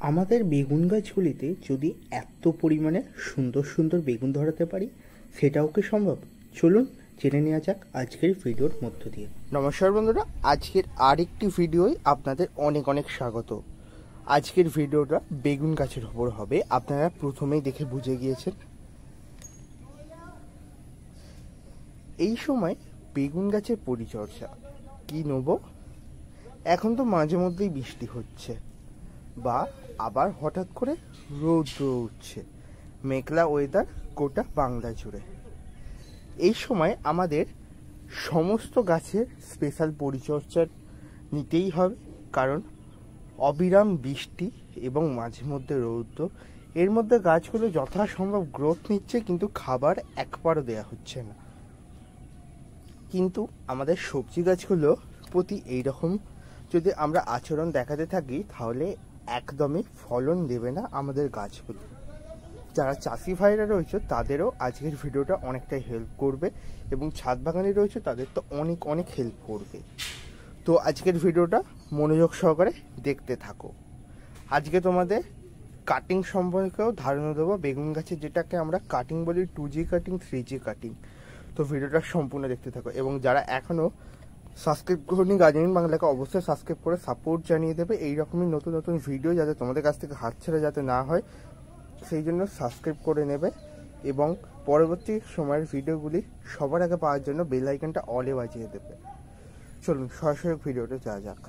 আমাদের বেগুন গাছগুলিতে যদি এত পরিমাণে সুন্দর সুন্দর বেগুন ধরাতে পারি, সেটাও কি সম্ভব? চলুন জেনে নেওয়া যাক আজকের ভিডিওর মধ্য দিয়ে। নমস্কার বন্ধুরা, আজকের আরেকটি ভিডিওয় আপনাদের অনেক অনেক স্বাগত। আজকের ভিডিওটা বেগুন গাছের উপর হবে। আপনারা প্রথমেই দেখে বুঝে গিয়েছেন। এই সময় বেগুন গাছের পরিচর্যা কি নেব। এখন তো মাঝে মধ্যেই বৃষ্টি হচ্ছে বা আবার হঠাৎ করে রৌদ্র উঠছে, মেঘলা ওয়েদার গোটা বাংলা জুড়ে। এই সময় আমাদের সমস্ত গাছের স্পেশাল পরিচর্যা নিতেই হবে, কারণ অবিরাম বৃষ্টি এবং মাঝে মধ্যে রৌদ্র, এর মধ্যে গাছগুলো যথাসম্ভব গ্রোথ নিচ্ছে, কিন্তু খাবার একবারও দেয়া হচ্ছে না। কিন্তু আমাদের সবজি গাছগুলো প্রতি এইরকম যদি আমরা আচরণ দেখাতে থাকি, তাহলে একদমই ফলন দেবে না আমাদের গাছগুলো। যারা চাষি ভাইরা রয়েছে তাদেরও আজকের ভিডিওটা অনেকটাই হেল্প করবে, এবং ছাদ বাগানে রয়েছে তাদের তো অনেক অনেক হেল্প করবে। তো আজকের ভিডিওটা মনোযোগ সহকারে দেখতে থাকো। আজকে তোমাদের কাটিং সম্পর্কেও ধারণা দেবো, বেগুন গাছের যেটাকে আমরা কাটিং বলি, 2G কাটিং, 3G কাটিং। তো ভিডিওটা সম্পূর্ণ দেখতে থাকো, এবং যারা এখনও সাবস্ক্রাইব করনি গার্ডেনিং বাংলাকে অবশ্যই সাবস্ক্রাইব করে সাপোর্ট জানিয়ে দেবে। এইরকমই নতুন নতুন ভিডিও যাতে তোমাদের কাছ থেকে হাতছাড়া যাতে না হয়, সেই জন্য সাবস্ক্রাইব করে নেবে, এবং পরবর্তী সময়ের ভিডিওগুলি সবার আগে পাওয়ার জন্য বেল আইকনটা অলে বাজিয়ে দেবে। চলুন সরাসরি ভিডিওটা যাওয়া যাক।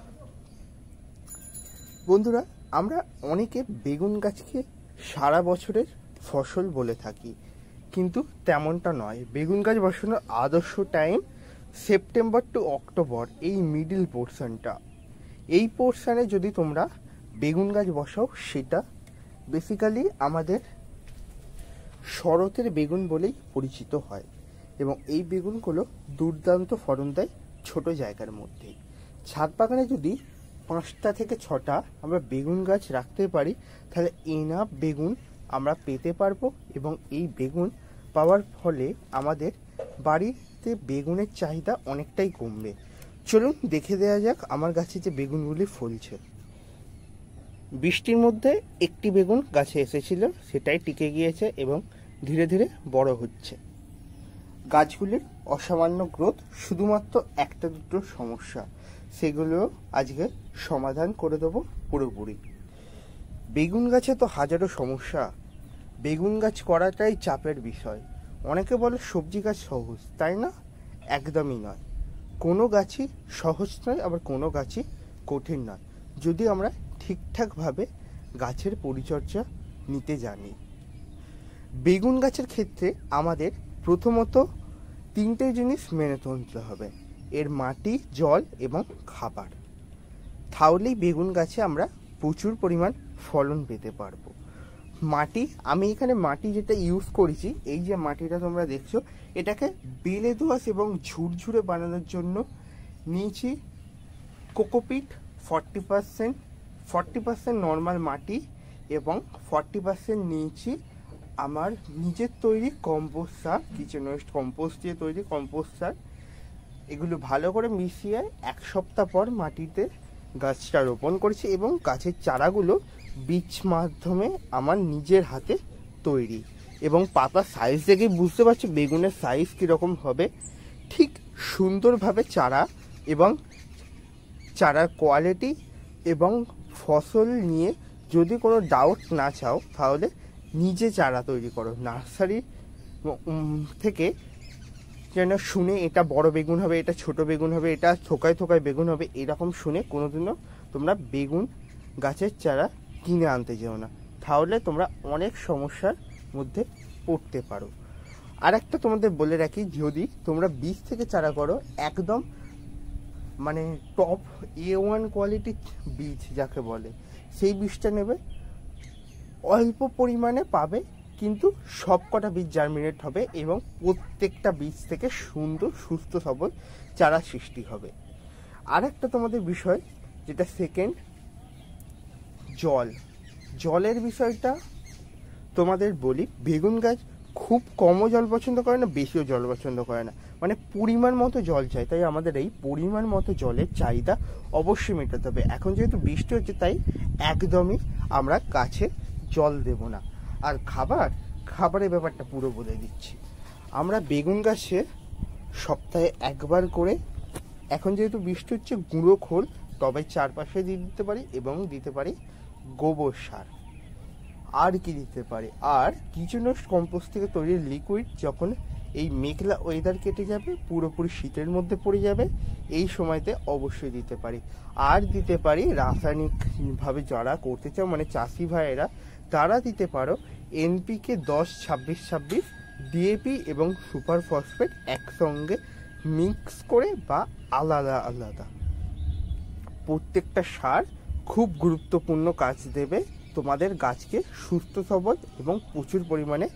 বন্ধুরা, আমরা অনেকে বেগুন গাছকে সারা বছরের ফসল বলে থাকি, কিন্তু তেমনটা নয়। বেগুন গাছ বসানোর আদর্শ টাইম সেপ্টেম্বর টু অক্টোবর, এই মিডিল পোর্শনটা। এই পোর্শনে যদি তোমরা বেগুন গাছ বসাও, সেটা বেসিক্যালি আমাদের শরতের বেগুন বলেই পরিচিত হয়, এবং এই বেগুনগুলো দুর্দান্ত ফলন দেয় ছোট জায়গার মধ্যেই। ছাদ বাগানে যদি 5টা থেকে 6টা আমরা বেগুন গাছ রাখতে পারি, তাহলে এনাফ বেগুন আমরা পেতে পারবো, এবং এই বেগুন পাওয়ার ফলে আমাদের বাড়িতে বেগুনের চাহিদা অনেকটাই কমবে। চলুন দেখে দেওয়া যাক আমার গাছে যে বেগুনগুলি ফলছে। বৃষ্টির মধ্যে একটি বেগুন গাছে এসেছিল, সেটাই টিকে গিয়েছে এবং ধীরে ধীরে বড় হচ্ছে। গাছগুলির অসামান্য গ্রোথ, শুধুমাত্র একটা দুটো সমস্যা, সেগুলো আজকে সমাধান করে দেবো পুরোপুরি। বেগুন গাছে তো হাজারো সমস্যা, বেগুন গাছ করাটাই চাপের বিষয়। অনেকে বলে সবজি গাছ সহজ, তাই না? একদমই নয়। কোনো গাছই সহজ নয়, আবার কোনো গাছই কঠিন নয়, যদি আমরা ঠিকঠাকভাবে গাছের পরিচর্যা নিতে জানি। বেগুন গাছের ক্ষেত্রে আমাদের প্রথমত 3টে জিনিস মেনে চলতে হবে: এর মাটি, জল এবং খাবার। তাহলেই বেগুন গাছে আমরা প্রচুর পরিমাণ ফলন পেতে পারবো। মাটি, আমি এখানে মাটি যেটা ইউজ করেছি, এই যে মাটিটা তোমরা দেখছো, এটাকে বেলে দোআঁশ এবং ঝুরঝুরে বানানোর জন্য নিয়েছি কোকোপিট 40% নর্মাল মাটি, এবং 40% নিয়েছি আমার নিজের তৈরি কম্পোস্ট সার, কিচেন ওয়েস্ট কম্পোস্ট দিয়ে তৈরি কম্পোস্ট সার। এগুলো ভালো করে মিশিয়ে 1 সপ্তাহ পর মাটিতে গাছটা রোপণ করেছি, এবং গাছের চারাগুলো বীজ মাধ্যমে আমার নিজের হাতে তৈরি, এবং পাতার সাইজ দেখেই বুঝতে পারছি বেগুনের সাইজ কীরকম হবে। ঠিক সুন্দরভাবে চারা এবং চারার কোয়ালিটি এবং ফসল নিয়ে যদি কোনো ডাউট না চাও, তাহলে নিজে চারা তৈরি করো। নার্সারি থেকে যেন শুনে এটা বড় বেগুন হবে, এটা ছোট বেগুন হবে, এটা থোকায় থোকায় বেগুন হবে, এরকম শুনে কোনোদিনও তোমরা বেগুন গাছের চারা কিনে আনতে যেও না, তাহলে তোমরা অনেক সমস্যার মধ্যে পড়তে পারো। আর একটা তোমাদের বলে রাখি, যদি তোমরা বীজ থেকে চারা করো, একদম মানে টপ A1 কোয়ালিটির বীজ যাকে বলে, সেই বীজটা নেবে। অল্প পরিমাণে পাবে, কিন্তু সব কটা বীজ জার্মিনেট হবে, এবং প্রত্যেকটা বীজ থেকে সুন্দর সুস্থ সবল চারা সৃষ্টি হবে। আর একটা তোমাদের বিষয় যেটা সেকেন্ড, জলের বিষয়টা তোমাদের বলি। বেগুন গাছ খুব কমও জল পছন্দ করে না, বেশিও জল পছন্দ করে না, মানে পরিমাণ মতো জল চাই, তাই আমাদের এই পরিমাণ মতো জলের চাহিদা অবশ্যই মেটাতে হবে। এখন যেহেতু বৃষ্টি হচ্ছে তাই একদমই আমরা গাছে জল দেব না। আর খাবারের ব্যাপারটা পুরো বলে দিচ্ছি। আমরা বেগুন গাছে সপ্তাহে একবার করে, এখন যেহেতু বৃষ্টি হচ্ছে, গুঁড়ো খোল টবের চারপাশে দিয়ে দিতে পারি এবং দিতে পারি গোবর সার। আর কি দিতে পারি, আর কিচেনস কম্পোস্ট থেকে তৈরি লিকুইড যখন এই মেঘলা ওয়েদার কেটে যাবে, পুরোপুরি শীতের মধ্যে পড়ে যাবে, এই সময়তে অবশ্যই দিতে পারি। আর দিতে পারি রাসায়নিকভাবে যারা করতে চাও মানে চাষি ভাইয়েরা, তারা দিতে পারো এনপিকে 10-26-26, ডিএপি এবং সুপার ফসফেট একসঙ্গে মিক্স করে বা আলাদা আলাদা। প্রত্যেকটা সার খুব গুরুত্বপূর্ণ কাজ দেবে তোমাদের গাছকে সুস্থ সবল এবং প্রচুর পরিমাণে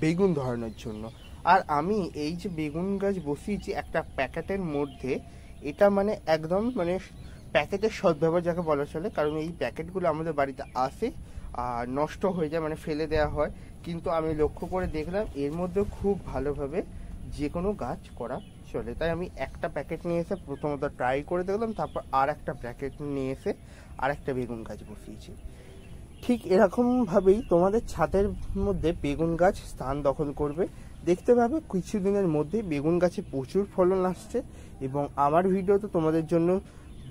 বেগুন ধরানোর জন্য। আর আমি এই যে বেগুন গাছ বসিয়েছি একটা প্যাকেটের মধ্যে, এটা মানে একদম মানে প্যাকেটের সদ্ব্যবহার যাকে বলা চলে, কারণ এই প্যাকেটগুলো আমাদের বাড়িতে আসে আর নষ্ট হয়ে যায়, মানে ফেলে দেওয়া হয়। কিন্তু আমি লক্ষ্য করে দেখলাম এর মধ্যে খুব ভালোভাবে যে কোনো গাছ করা চলে, তাই আমি একটা প্যাকেট নিয়ে এসে প্রথমত ট্রাই করে দেখলাম, তারপর আর একটা প্যাকেট নিয়ে এসে আর একটা বেগুন গাছ বসিয়েছি। ঠিক এরকমভাবেই তোমাদের ছাদের মধ্যে বেগুন গাছ স্থান দখল করবে, দেখতে পাবে কিছুদিনের মধ্যে বেগুন গাছে প্রচুর ফলন আসছে। এবং আমার ভিডিও তো তোমাদের জন্য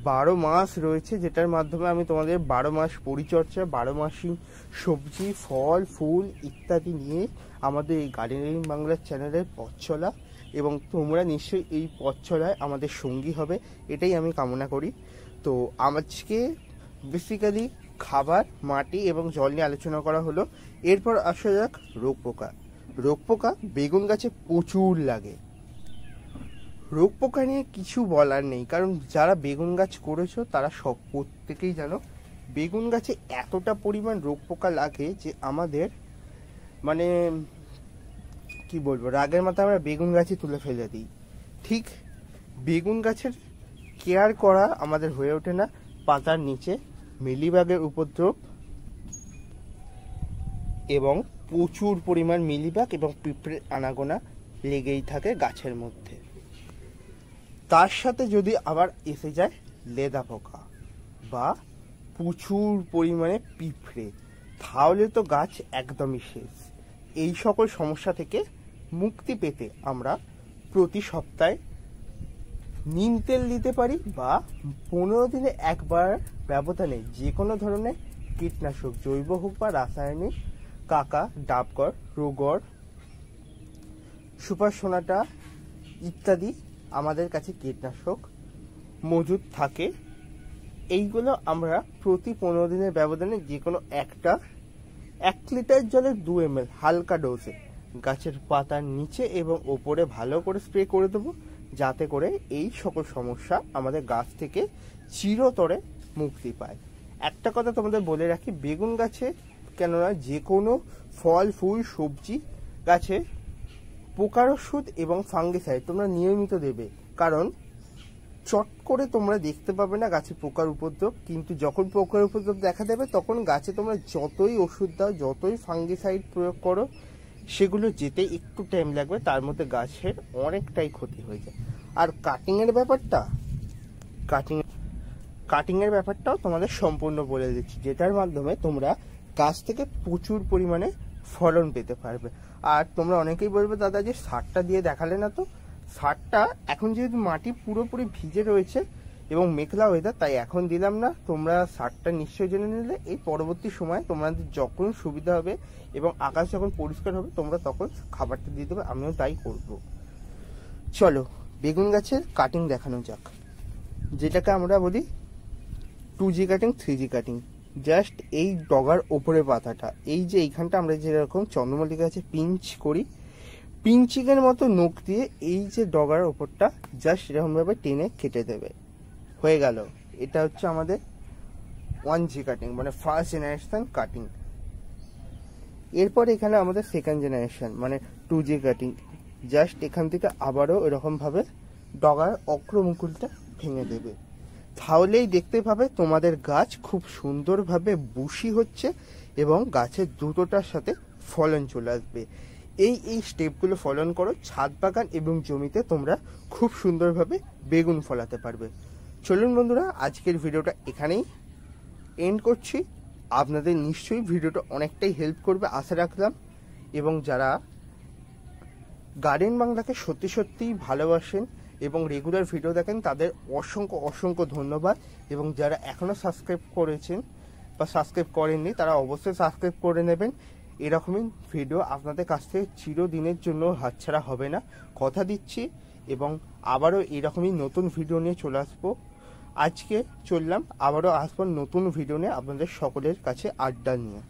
12 মাস রয়েছে, যেটার মাধ্যমে আমি তোমাদের 12 মাস পরিচর্যা, 12 মাসই সবজি, ফল, ফুল ইত্যাদি নিয়ে আমাদের এই গার্ডেনিং বাংলার চ্যানেলের পথ চলা, এবং তোমরা নিশ্চয়ই এই পথ চলায় আমাদের সঙ্গী হবে, এটাই আমি কামনা করি। তো আজকে বেসিক্যালি খাবার, মাটি এবং জল নিয়ে আলোচনা করা হলো। এরপর আসা যাক রোগ পোকা বেগুন গাছে প্রচুর লাগে। রোগ পোকা নিয়ে কিছু বলার নেই, কারণ যারা বেগুন গাছ করেছো তারা সব প্রত্যেকেই জানো বেগুন গাছে এতটা পরিমাণ রোগ পোকা লাগে যে আমাদের মানে কি বলবো, রাগের মাথায় আমরা বেগুন গাছে তুলে ফেলে দিই। ঠিক বেগুন গাছের কেয়ার করা আমাদের হয়ে ওঠে না। পাতার নিচে মিলিবাগের উপদ্রব এবং প্রচুর পরিমাণ মিলিবাগ এবং পিঁপড়ের আনাগোনা লেগেই থাকে গাছের মধ্যে। তার সাথে যদি আবার এসে যায় লেদা পোকা বা প্রচুর পরিমাণে পিঁপড়ে, তাহলে তো গাছ একদমই শেষ। এই সকল সমস্যা থেকে মুক্তি পেতে আমরা প্রতি সপ্তাহে নিম তেল দিতে পারি বা 15 দিনে একবার ব্যবধানে যে কোনো ধরনের কীটনাশক, জৈব হোক বা রাসায়নিক, কাকা, ডাবগর, রোগর, সুপার সোনাটা ইত্যাদি আমাদের কাছে কীটনাশক মজুদ থাকে। এইগুলো আমরা প্রতি 15 দিনের ব্যবধানে যে কোনো 1 লিটার জলে 2 ml হালকা ডোজে গাছের পাতার নিচে এবং ওপরে ভালো করে স্প্রে করে দেবো, যাতে করে এই সকল সমস্যা আমাদের গাছ থেকে চিরতরে মুক্তি পায়। একটা কথা তোমাদের বলে রাখি, বেগুন গাছে কেননা যে কোনো ফল, ফুল, সবজি গাছে পোকার ওষুধ এবং ফাঙ্গিসাইড তোমরা নিয়মিত দেবে, কারণ চট করে তোমরা দেখতে পাবে না গাছে পোকার উপদ্রব, কিন্তু যখন পোকার উপদ্রব দেখা দেবে তখন গাছে তোমরা যতই ওষুধ দাও, যতই ফাঙ্গিসাইড প্রয়োগ করো, সেগুলো যেতে একটু টাইম লাগবে, তার মধ্যে গাছের অনেকটাই ক্ষতি হয়ে যায়। আর কাটিংয়ের ব্যাপারটাও তোমাদের সম্পূর্ণ বলে দিচ্ছি, যেটার মাধ্যমে তোমরা গাছ থেকে প্রচুর পরিমাণে ফলন পেতে পারবে। আর তোমরা অনেকেই বলবে দাদা যে সারটা দিয়ে দেখালে না, তো সারটা এখন যেহেতু মাটি পুরোপুরি ভিজে রয়েছে এবং মেঘলা ওয়েদার, তাই এখন দিলাম না। তোমরা সারটা নিশ্চয়ই জেনে নিলে এই পরবর্তী সময় তোমাদের যখন সুবিধা হবে এবং আকাশ যখন পরিষ্কার হবে তোমরা তখন খাবারটা দিয়ে দেবে, আমিও তাই করব। চলো বেগুন গাছের কাটিং দেখানো যাক, যেটাকে আমরা বলি 2G cutting, 3G cutting. Just এই ডগার ওপরে পাতাটা, এই যে এইখানটা আমরা যেরকম চন্দ্রমল্লিকা গাছে পিঞ্চ করি, পিঞ্চিংয়ের মতো নখ দিয়ে এই যে ডগার ওপরটা জাস্ট এরকমভাবে টেনে কেটে দেবে, হয়ে গেল। এটা হচ্ছে আমাদের 1G কাটিং, মানে ফার্স্ট জেনারেশন কাটিং। এরপর এখানে আমাদের সেকেন্ড জেনারেশন মানে 2G কাটিং। জাস্ট এখান থেকে আবারও এরকমভাবে ডগার অগ্রমুকুলটা ভেঙে দেবে, তাহলেই দেখতে পাবে তোমাদের গাছ খুব সুন্দরভাবে বুশি হচ্ছে এবং গাছের দ্রুততার সাথে ফলন চলে আসবে। এই স্টেপগুলো ফলো করো, ছাদ বাগান এবং জমিতে তোমরা খুব সুন্দরভাবে বেগুন ফলাতে পারবে। চলুন বন্ধুরা, আজকের ভিডিওটা এখানেই এন্ড করছি। আপনাদের নিশ্চয়ই ভিডিওটা অনেকটাই হেল্প করবে আশা রাখলাম, এবং যারা গার্ডেন বাংলাকে সত্যি সত্যিই ভালোবাসেন এবং রেগুলার ভিডিও দেখেন তাদের অসংখ্য অসংখ্য ধন্যবাদ। এবং যারা এখনও সাবস্ক্রাইব করেছেন বা সাবস্ক্রাইব করেননি তারা অবশ্যই সাবস্ক্রাইব করে নেবেন। এরকমই ভিডিও আপনাদের কাছ থেকে চিরদিনের জন্য হাতছাড়া হবে না, কথা দিচ্ছি। এবং আবারও এরকমই নতুন ভিডিও নিয়ে চলে আসবো। আজকে চললাম, আবারও আসবো নতুন ভিডিও নিয়ে আপনাদের সকলের কাছে আড্ডা নিয়ে।